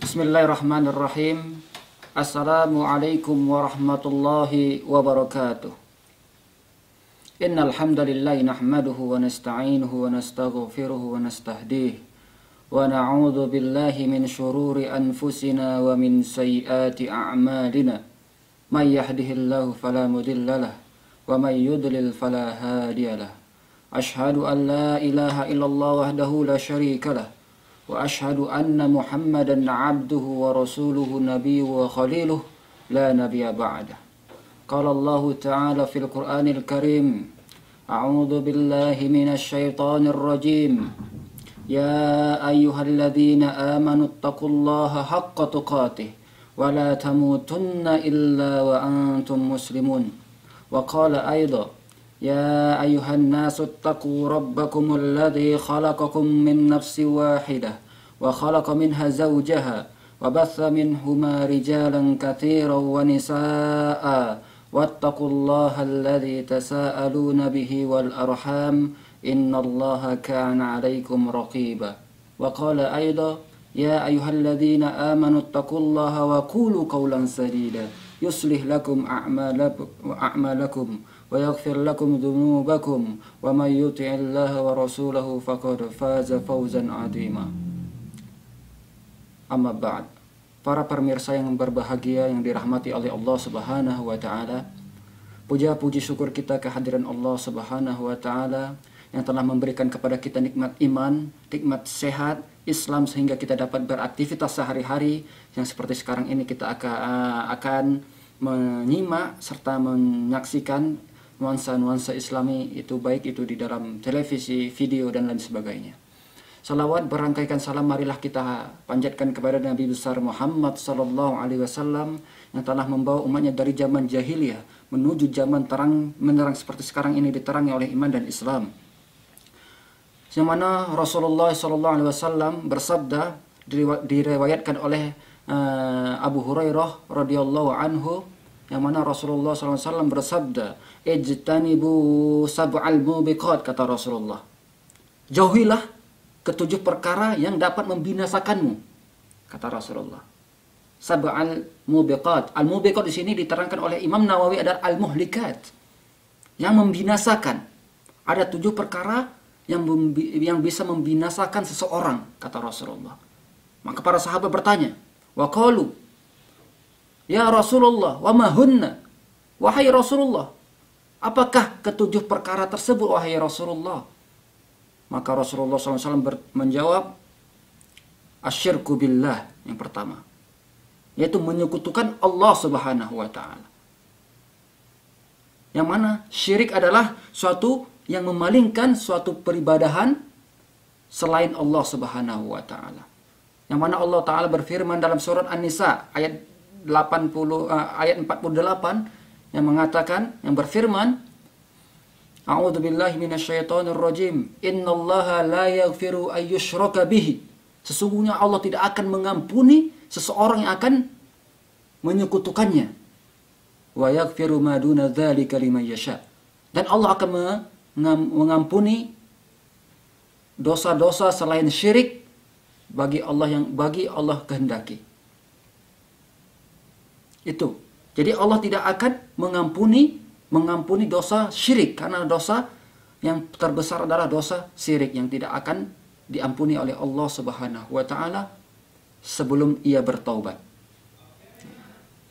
Bismillahirrahmanirrahim. Assalamualaikum warahmatullahi wabarakatuh. Innal hamdalillah nahmaduhu wa nasta'inuhu wa nastaghfiruhu wa nastahdihi wa na'udzu billahi min shururi anfusina wa min sayyiati a'malina. May yahdihillahu fala mudhillalah wa may yudlil fala hadiyalah. Ashhadu an la ilaha illallah wahdahu la syarikalah wa ashhadu anna Muhammadan abduhu wa rasuluhu nabiyyu wa khaliluh la nabiyya ba'dah. Qala Allah ta'ala fil Qur'anil Karim, a'udzu billahi minasy syaithanir rajim. Ya ayyuhalladzina amanu taqullaha haqqa tuqatih wa la tamutunna illa wa antum muslimun. Wa qala aidan, ya ayyuhan nasu ittaqu rabbakumul ladzi khalaqakum min nafsin wahidah wa khalaqa minha zawjaha wa batha minhuma rijalan katsiran wa nisaa'a wattaqullaha alladzi tasaaluna bihi wal arham innallaha kana 'alaikum raqiba. Wa qala aidan, ya ayyuhalladzina amanu ittaqullaha wa qulu qawlan sadida yuslih lakum a'malakum wa yaghfir lakum dhunubakum wa may yuti'illaha wa rasulahu faqad faza fawzan 'azima. Amma ba'd. Para pemirsa yang berbahagia yang dirahmati oleh Allah Subhanahu wa taala, puja-puji syukur kita kehadiran Allah Subhanahu wa taala yang telah memberikan kepada kita nikmat iman, nikmat sehat, Islam sehingga kita dapat beraktivitas sehari-hari yang seperti sekarang ini kita akan menyimak serta menyaksikan nuansa-nuansa Islami, itu baik itu di dalam televisi, video dan lain sebagainya. Salawat berangkaikan salam marilah kita panjatkan kepada Nabi besar Muhammad sallallahu alaihi wasallam yang telah membawa umatnya dari zaman jahiliyah menuju zaman terang menerang seperti sekarang ini diterangi oleh iman dan Islam. Yang mana Rasulullah sallallahu alaihi wasallam bersabda, diriwayatkan oleh Abu Hurairah radhiyallahu anhu, yang mana Rasulullah SAW bersabda, ijtanibu sab'al mubiqat, kata Rasulullah, jauhilah ketujuh perkara yang dapat membinasakanmu, kata Rasulullah. Sab'al mubiqat, al-mubiqat di sini diterangkan oleh Imam Nawawi adalah al-muhlikat, yang membinasakan. Ada 7 perkara yang bisa membinasakan seseorang, kata Rasulullah. Maka para sahabat bertanya, wa qalu, ya Rasulullah, wa ma hunna? Wahai Rasulullah, apakah ketujuh perkara tersebut, wahai Rasulullah? Maka Rasulullah SAW menjawab, asyirku billah, yang pertama, yaitu menyekutukan Allah Subhanahu wa ta'ala. Yang mana syirik adalah suatu yang memalingkan suatu peribadahan selain Allah Subhanahu wa ta'ala. Yang mana Allah Ta'ala berfirman dalam surat An-Nisa ayat 48 yang mengatakan, yang berfirman, a'udzu billahi minasyaitonir rajim, innallaha la yaghfiru ay yushraka bihi. Sesungguhnya Allah tidak akan mengampuni seseorang yang akan menyekutukannya. Wa yaghfiru ma duna dzalika liman yasha. Dan Allah akan mengampuni dosa-dosa selain syirik bagi Allah kehendaki. Itu. Jadi Allah tidak akan mengampuni dosa syirik, karena dosa yang terbesar adalah dosa syirik yang tidak akan diampuni oleh Allah Subhanahu wa taala sebelum ia bertaubat.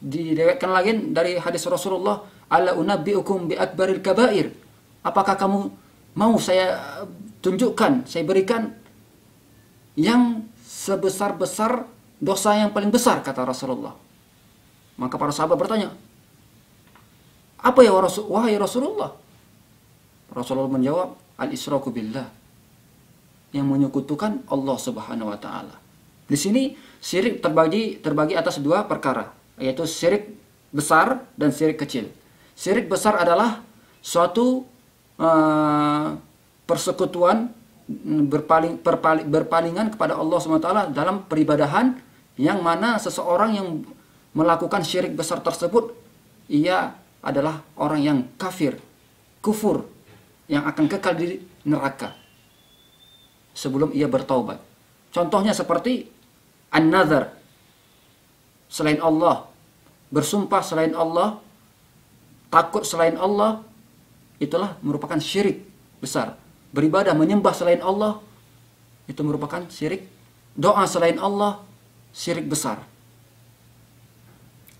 Diriwayatkan lagi dari hadis Rasulullah, ala unabbiukum bi akbaril kabair. Apakah kamu mau saya tunjukkan, saya berikan yang sebesar-besar dosa yang paling besar, kata Rasulullah. Maka para sahabat bertanya, apa ya wahai Rasulullah? Rasulullah menjawab, al-isyraku billah, yang menyekutukan Allah Subhanahu wa taala. Di sini syirik terbagi atas 2 perkara, yaitu syirik besar dan syirik kecil. Syirik besar adalah suatu persekutuan, berpalingan kepada Allah SWT dalam peribadahan, yang mana seseorang yang melakukan syirik besar tersebut, ia adalah orang yang kufur, yang akan kekal di neraka sebelum ia bertaubat. Contohnya seperti an-nazar, selain Allah, bersumpah selain Allah, takut selain Allah, itulah merupakan syirik besar. Beribadah menyembah selain Allah, itu merupakan syirik. Doa selain Allah, syirik besar.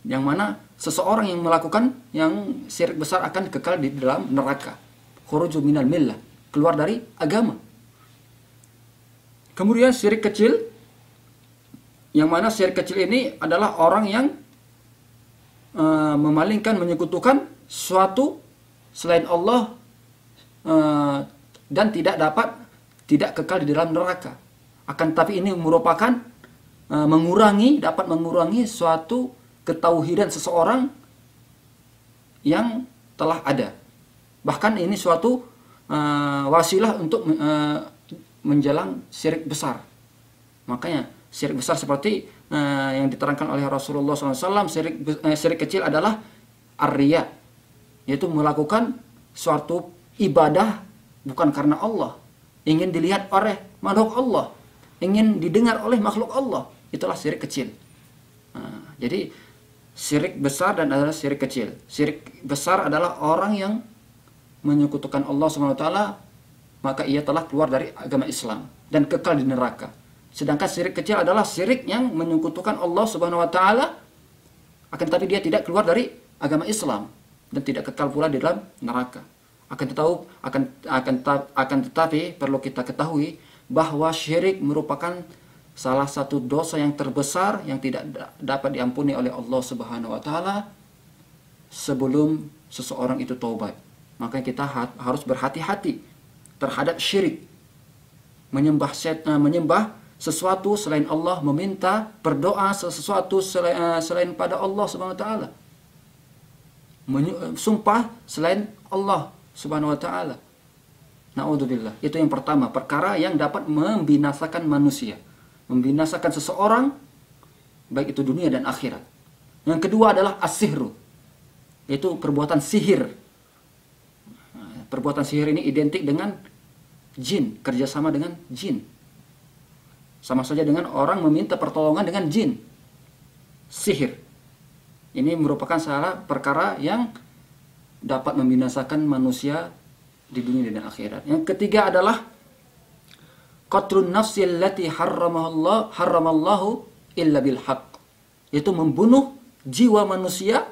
Yang mana seseorang yang melakukan yang syirik besar akan kekal di dalam neraka. Khuruju minal millah, keluar dari agama. Kemudian syirik kecil, yang mana syirik kecil ini adalah orang yang memalingkan, menyekutukan suatu selain Allah dan tidak kekal di dalam neraka. Akan tapi ini merupakan dapat mengurangi suatu ketauhidan seseorang yang telah ada. Bahkan ini suatu wasilah untuk menjelang syirik besar. Makanya syirik besar seperti yang diterangkan oleh Rasulullah SAW, syirik kecil adalah ar-riya, yaitu melakukan suatu ibadah bukan karena Allah, ingin dilihat oleh makhluk Allah, ingin didengar oleh makhluk Allah, itulah syirik kecil. Jadi syirik besar dan adalah syirik kecil. Syirik besar adalah orang yang menyekutukan Allah SWT, maka ia telah keluar dari agama Islam dan kekal di neraka. Sedangkan syirik kecil adalah syirik yang menyekutukan Allah Subhanahu wa taala, akan tetapi dia tidak keluar dari agama Islam dan tidak kekal pula di dalam neraka. Akan tetapi perlu kita ketahui bahwa syirik merupakan salah satu dosa yang terbesar yang tidak dapat diampuni oleh Allah Subhanahu wa taala sebelum seseorang itu taubat. Makanya kita harus berhati-hati terhadap syirik. Menyembah sesuatu selain Allah, meminta, berdoa sesuatu selain pada Allah Subhanahu wa taala. Sumpah selain Allah Subhanahu wa taala. Na'udzubillah. Itu yang pertama, perkara yang dapat membinasakan manusia, membinasakan seseorang baik itu dunia dan akhirat. Yang kedua adalah as-sihru, yaitu perbuatan sihir. Perbuatan sihir ini identik dengan jin, kerjasama dengan jin. Sama saja dengan orang meminta pertolongan dengan jin. Sihir. Ini merupakan salah perkara yang dapat membinasakan manusia di dunia dan akhirat. Yang ketiga adalah qatlun nafsi allati harramallahu illa bil haqq, yaitu membunuh jiwa manusia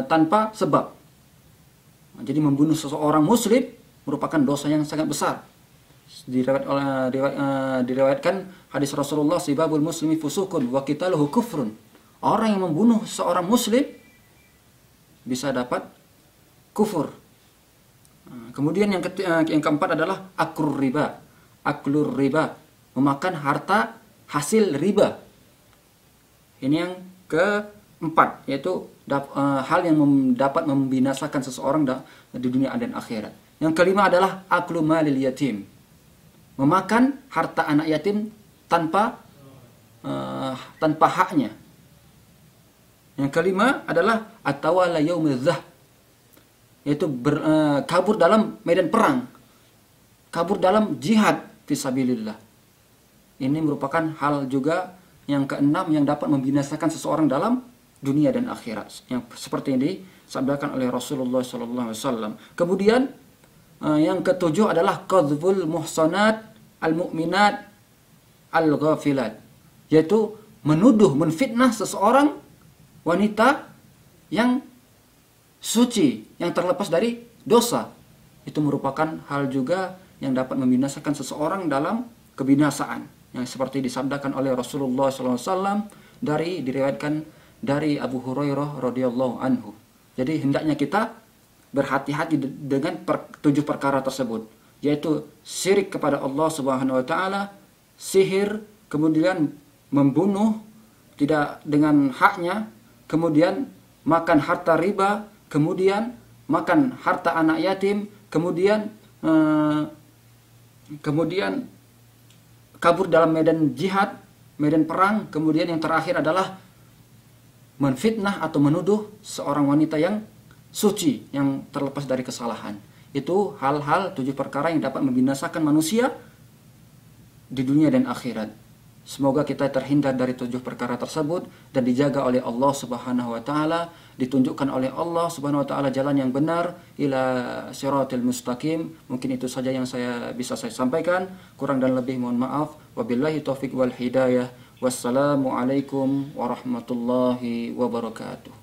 tanpa sebab. Jadi membunuh seseorang muslim merupakan dosa yang sangat besar. Diriwayatkan hadis Rasulullah, sibabul muslimi fusukun wa qitaluhu kufrun. Orang yang membunuh seorang muslim bisa dapat kufur. Kemudian yang keempat adalah aklur riba. Aklur riba, memakan harta hasil riba. Ini yang keempat, yaitu hal yang dapat membinasakan seseorang di dunia dan akhirat. Yang kelima adalah aklu malil yatim, memakan harta anak yatim tanpa haknya. Yang kelima adalah at-tawalla yaumidz zah, yaitu kabur dalam medan perang, kabur dalam jihad fisabilillah. Ini merupakan hal juga yang keenam yang dapat membinasakan seseorang dalam dunia dan akhirat, yang seperti ini disabdakan oleh Rasulullah SAW. Kemudian yang ketujuh adalah qadzful muhsanat al-mu'minat al-ghafilat, yaitu menuduh, menfitnah seseorang wanita yang suci, yang terlepas dari dosa. Itu merupakan hal juga yang dapat membinasakan seseorang dalam kebinasaan, yang seperti disabdakan oleh Rasulullah SAW, diriwayatkan dari Abu Hurairah radhiyallahu anhu. Jadi hendaknya kita berhati-hati dengan 7 perkara tersebut, yaitu syirik kepada Allah Subhanahu wa taala, sihir, kemudian membunuh tidak dengan haknya, kemudian makan harta riba, kemudian makan harta anak yatim, kemudian kabur dalam medan jihad, medan perang, kemudian yang terakhir adalah menfitnah atau menuduh seorang wanita yang suci, yang terlepas dari kesalahan. Itu hal-hal 7 perkara yang dapat membinasakan manusia di dunia dan akhirat. Semoga kita terhindar dari 7 perkara tersebut dan dijaga oleh Allah Subhanahu wa taala, ditunjukkan oleh Allah Subhanahu wa taala jalan yang benar ila siratil mustaqim. Mungkin itu saja yang bisa saya sampaikan. Kurang dan lebih mohon maaf. Wabillahi taufik wal hidayah. Wassalamualaikum warahmatullahi wabarakatuh.